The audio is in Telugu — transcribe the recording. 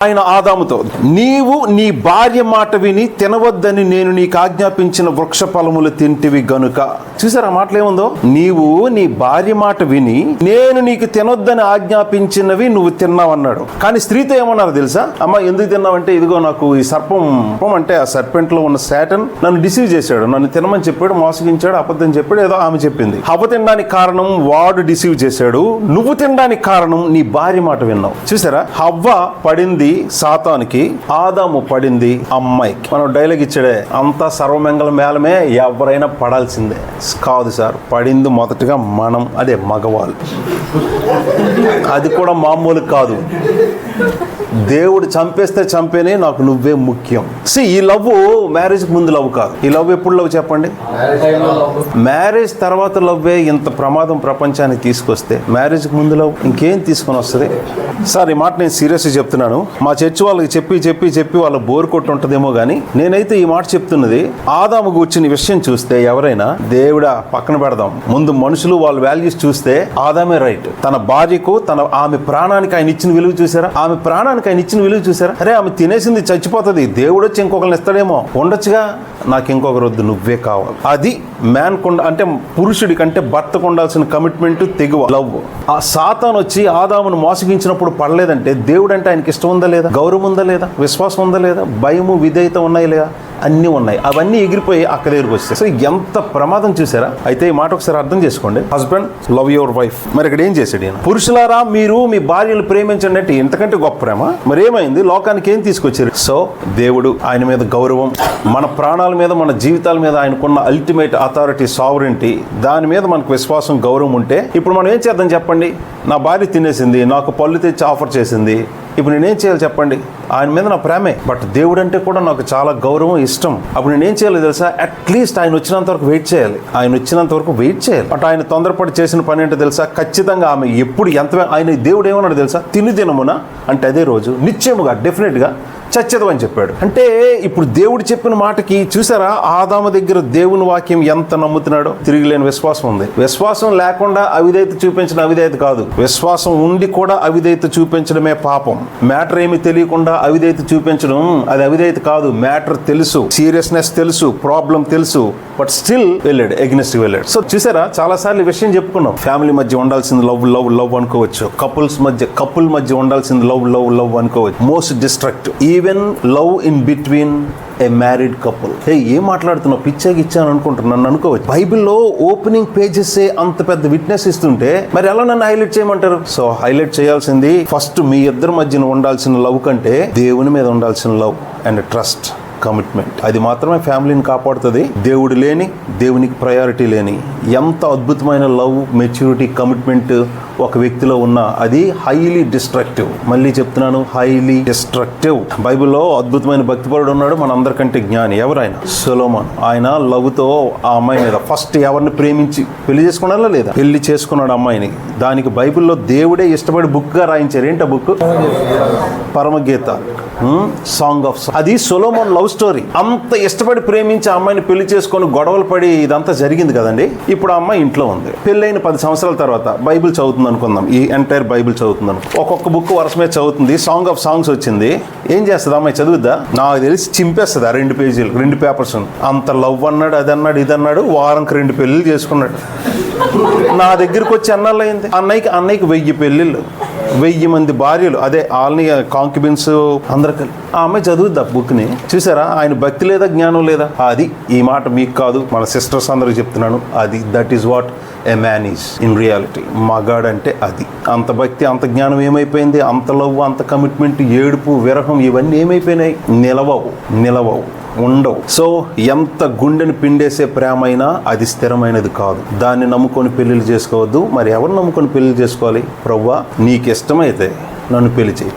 ఆయన ఆదాముతో, నీవు నీ భార్య మాట విని తినవద్దని నేను నీకు ఆజ్ఞాపించిన వృక్ష ఫలములు తింటివి గనుక. చూసారా మాటలు ఏముందో? నీవు నీ భార్య మాట విని నేను నీకు తినొద్దని ఆజ్ఞాపించినవి నువ్వు తిన్నావు అన్నాడు. కానీ స్త్రీతో ఏమన్నారు తెలుసా? అమ్మ ఎందుకు తిన్నావంటే, ఇదిగో నాకు ఈ సర్పం అంటే ఆ సర్పెంట్ లో ఉన్న శాటన్ నన్ను డిసీవ్ చేశాడు, నన్ను తినమని చెప్పాడు, మోసగించాడు, అబద్ధం చెప్పాడు, ఏదో ఆమె చెప్పింది. హవ్వ తినడానికి కారణం వాడు డిసీవ్ చేశాడు, నువ్వు తినడానికి కారణం నీ భార్య మాట విన్నావు. చూసారా, హవ్వ పడింది సాతానికి, ఆదాము పడింది అమ్మాయికి. మనం డైలాగ్ ఇచ్చాడే, అంతా సర్వమంగళ మేళమే, ఎవరైనా పడాల్సిందే. కాదు సార్, పడింది మొదటగా మనం, అదే మగవాళ్ళు. అది కూడా మామూలు కాదు. దేవుడు చంపేస్తే చంపేనే, నాకు నువ్వే ముఖ్యం. ఈ లవ్ మ్యారేజ్ ముందు లవ్ కాదు. ఈ లవ్ ఎప్పుడు లవ్ చెప్పండి? మ్యారేజ్ తర్వాత లవ్వే ఇంత ప్రమాదం ప్రపంచానికి తీసుకొస్తే, మ్యారేజ్ ముందు లవ్ ఇంకేం తీసుకొని వస్తుంది? సార్ ఈ మాట నేను సీరియస్గా చెప్తున్నాను. మా చర్చి వాళ్ళకి చెప్పి చెప్పి చెప్పి వాళ్ళ బోర్ కొట్టి ఉంటుందేమో కానీ నేనైతే ఈ మాట చెప్తున్నది, ఆదాముకు వచ్చిన విషయం చూస్తే ఎవరైనా దేవుడా పక్కన పెడదాం, ముందు మనుషులు వాళ్ళ వాల్యూస్ చూస్తే ఆదామే రైట్. తన భార్యకు ఆమె ప్రాణానికి ఆయన ఇచ్చిన విలువ చూసారా? ఆమె ప్రాణానికి ఆయన ఇచ్చిన విలువ చూసారా? అరే ఆమె తినేసింది చచ్చిపోతుంది, దేవుడు వచ్చి ఇంకొకరిని ఇస్తాడేమో, ఉండొచ్చుగా, నాకు ఇంకొకరు వద్దు, నువ్వే కావాలి. అది మ్యాన్ అంటే పురుషుడి కంటే భర్తకు ఉండాల్సిన కమిట్మెంట్, తెగువ, లవ్. ఆ సాతాను వచ్చి ఆదామును మోసగించినప్పుడు పడలేదంటే దేవుడు అంటే ఆయనకి ఇష్టం ఉందా లేదా? గౌరవం ఉందా లేదా? విశ్వాసం ఉందా లేదా? భయము విధేయత ఉన్నాయి లేదా? అన్నీ ఉన్నాయి. అవన్నీ ఎగిరిపోయి అక్క దగ్గరికి వస్తాయి. సో ఎంత ప్రమాదం చూసారా? అయితే ఈ మాట ఒకసారి అర్థం చేసుకోండి. Husband love your wife. మరి ఇక్కడ ఏం చేశాడు ఈయన? పురుషులారా మీరు మీ భార్యను ప్రేమించండి అంటే ఇంతకంటే గొప్ప ప్రేమ మరి ఏమైంది? లోకానికి ఏం తీసుకొచ్చారు? సో దేవుడు, ఆయన మీద గౌరవం, మన ప్రాణాల మీద, మన జీవితాల మీద ఆయనకున్న అల్టిమేట్ అథారిటీ, సావరెంటీ, దాని మీద మనకు విశ్వాసం, గౌరవం ఉంటే ఇప్పుడు మనం ఏం చేద్దాం చెప్పండి? నా భార్య తినేసింది, నాకు పళ్ళు తెచ్చి ఆఫర్ చేసింది, ఇప్పుడు నేనేం చేయాలి చెప్పండి? ఆయన మీద నా ప్రేమే, బట్ దేవుడు అంటే కూడా నాకు చాలా గౌరవం, ఇష్టం. అప్పుడు నేనేం చేయాలి తెలుసా? అట్లీస్ట్ ఆయన వచ్చినంత వరకు వెయిట్ చేయాలి. ఆయన వచ్చినంత వరకు వెయిట్ చేయాలి. బట్ ఆయన తొందరపడి చేసిన పని ఏంటో తెలుసా? ఖచ్చితంగా ఆమె ఎప్పుడు ఆయన దేవుడు ఏమన్నాడు తెలుసా? తిను దినమున అంటే అదే రోజు నిశ్చయముగా డెఫినెట్గా చచ్చదు అని చెప్పాడు. అంటే ఇప్పుడు దేవుడు చెప్పిన మాటకి చూసారా, ఆదాము దగ్గర దేవుని వాక్యం ఎంత నమ్ముతున్నాడో. తిరిగిలేని విశ్వాసం ఉంది. విశ్వాసం లేకుండా అవిధేయత చూపించడం అవిధేయత కాదు, విశ్వాసం ఉండి కూడా అవిధేయత చూపించడమే పాపం. మ్యాటర్ ఏమి తెలియకుండా అవిధేయత చూపించడం అది అవిధేయత కాదు. మ్యాటర్ తెలుసు, సీరియస్నెస్ తెలుసు, ప్రాబ్లం తెలుసు, బట్ స్టిల్ వెళ్ళాడు, ఎగ్నెస్ట్ వెళ్ళాడు. సో చూసారా, చాలా సార్లు ఈ విషయం చెప్పుకున్నాం. ఫ్యామిలీ మధ్య ఉండాల్సింది లవ్ లవ్ లవ్ అనుకోవచ్చు, కపుల్ మధ్య ఉండాల్సింది లవ్ లవ్ లవ్ అనుకోవచ్చు. Most destructive even love in between A married couple. ఏం మాట్లాడుతున్నావు, పిచ్చాకి ఇచ్చాను అనుకుంటున్నాను అనుకోవచ్చు. బైబిల్లో ఓపెనింగ్ పేజెస్ అంత పెద్ద విట్నెస్ ఇస్తుంటే మరి ఎలా నన్ను హైలైట్ చేయమంటారు? సో హైలైట్ చేయాల్సింది ఫస్ట్ మీ ఇద్దరి మధ్యన ఉండాల్సిన లవ్ కంటే దేవుని మీద ఉండాల్సిన లవ్ అండ్ ట్రస్ట్, కమిట్మెంట్. అది మాత్రమే ఫ్యామిలీని కాపాడుతుంది. దేవుడు లేని, దేవునికి ప్రయారిటీ లేని ఎంత అద్భుతమైన లవ్, మెచ్యూరిటీ, కమిట్మెంట్ ఒక వ్యక్తిలో ఉన్నా అది హైలీ డిస్ట్రక్టివ్. మళ్ళీ చెప్తున్నాను, హైలీ డిస్ట్రక్టివ్. బైబిల్లో అద్భుతమైన భక్తిపరుడు ఉన్నాడు, మనందరికంటే జ్ఞాని. ఎవరైనా? సొలొమోన్. ఆయన లవ్తో ఆ అమ్మాయి మీద ఫస్ట్ ఎవరిని ప్రేమించి పెళ్లి చేసుకున్నాడా లేదా? పెళ్లి చేసుకున్నాడు అమ్మాయిని. దానికి బైబిల్లో దేవుడే ఇష్టపడి బుక్గా రాయించారు. ఏంటి ఆ బుక్? పరమగీత, song of. అది సొలొమోన్ లవ్ స్టోరీ. అంత ఇష్టపడి ప్రేమించి ఆ అమ్మాయిని పెళ్లి చేసుకొని గొడవలు పడి ఇదంతా జరిగింది కదండి. ఇప్పుడు ఆ అమ్మాయి ఇంట్లో ఉంది. పెళ్ళైన 10 సంవత్సరాల తర్వాత బైబిల్ చదువుతుంది అనుకుందాం, ఈ ఎంటైర్ బైబిల్ చదువుతున్నాను, ఒక్కొక్క బుక్ వరుస మీద చదువుతుంది. సాంగ్ ఆఫ్ సాంగ్స్ వచ్చింది. ఏం చేస్తుంది అమ్మాయి? చదువుద్దా? నాకు తెలిసి చింపేస్తుంది ఆ 2 పేజీలు, 2 పేపర్స్. అంత లవ్ అన్నాడు, అది అన్నాడు, ఇది అన్నాడు, వారంకి 2 పెళ్ళిళ్ళు చేసుకున్నాడు. నా దగ్గరికి వచ్చి అన్నాళ్ళు అయింది. అన్నయ్యకి 1000 పెళ్ళిళ్ళు, 1000 మంది భార్యలు, అదే వాళ్ళని కాంక్యుబెన్స్ అందరికీ. ఆ అమ్మాయి చదువుద్ది ఆ బుక్ని. చూసారా, ఆయన భక్తి లేదా, జ్ఞానం లేదా? అది ఈ మాట మీకు కాదు, మన సిస్టర్స్ అందరికి చెప్తున్నాను. అది that is what a man is in reality. మగాడు అంటే అది. అంత భక్తి, అంత జ్ఞానం ఏమైపోయింది? అంత లవ్, అంత కమిట్మెంట్, ఏడుపు, విరహం, ఇవన్నీ ఏమైపోయినాయి? నిలవవు, ఉండవు. సో ఎంత గుండెని పిండేసే ప్రేమ అయినా అది స్థిరమైనది కాదు. దాన్ని నమ్ముకొని పెళ్లిళ్ళు చేసుకోవద్దు. మరి ఎవరు నమ్ముకొని పెళ్లి చేసుకోవాలి? ప్రభువా నీకు ఇష్టమైతే నన్ను పెళ్లి చేయి.